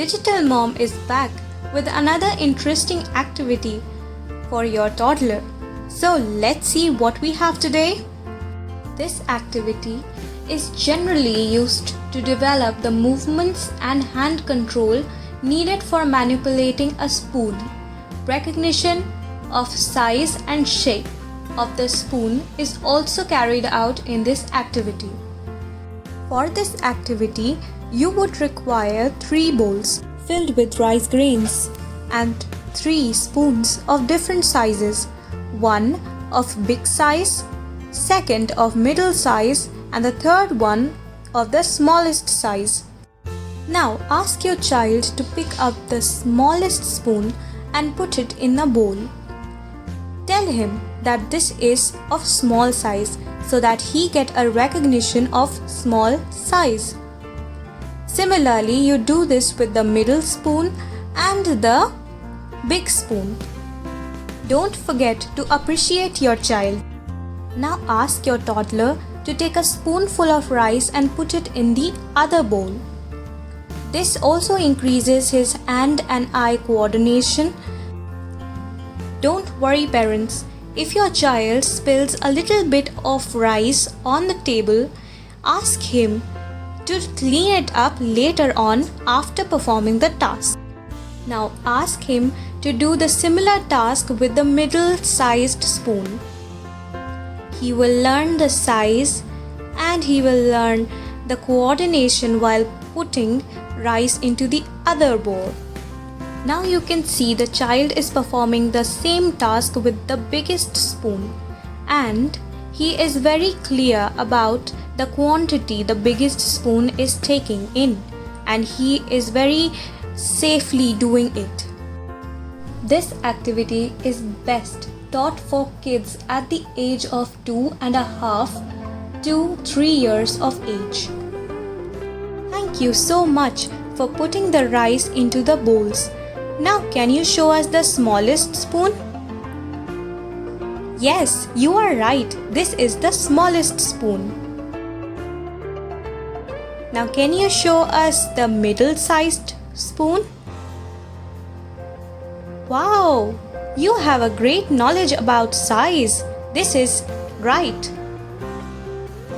Digital Mom is back with another interesting activity for your toddler. So let's see what we have today. This activity is generally used to develop the movements and hand control needed for manipulating a spoon. Recognition of size and shape of the spoon is also carried out in this activity. For this activity, you would require 3 bowls filled with rice grains and 3 spoons of different sizes, one of big size, second of middle size, and the third one of the smallest size. Now ask your child to pick up the smallest spoon and put it in a bowl. Tell him that this is of small size so that he get a recognition of small size. Similarly, you do this with the middle spoon and the big spoon. Don't forget to appreciate your child. Now ask your toddler to take a spoonful of rice and put it in the other bowl. This also increases his hand and eye coordination. Don't worry parents, if your child spills a little bit of rice on the table, ask him to clean it up later on after performing the task. Now ask him to do the similar task with the middle-sized spoon. He will learn the size and he will learn the coordination while putting rice into the other bowl. Now you can see the child is performing the same task with the biggest spoon, and he is very clear about the quantity the biggest spoon is taking in, and he is very safely doing it. This activity is best taught for kids at the age of 2.5 to 3 years of age. Thank you so much for putting the rice into the bowls. Now can you show us the smallest spoon? Yes, you are right. This is the smallest spoon. Now can you show us the middle-sized spoon? Wow, you have a great knowledge about size. This is right.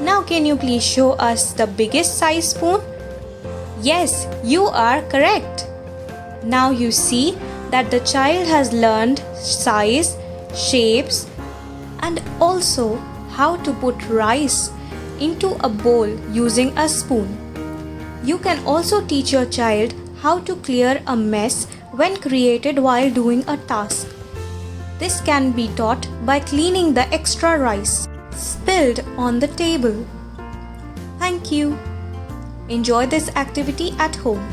Now can you please show us the biggest size spoon? Yes, you are correct. Now you see that the child has learned size, shapes, and also how to put rice into a bowl using a spoon. You can also teach your child how to clear a mess when created while doing a task. This can be taught by cleaning the extra rice spilled on the table. Thank you. Enjoy this activity at home.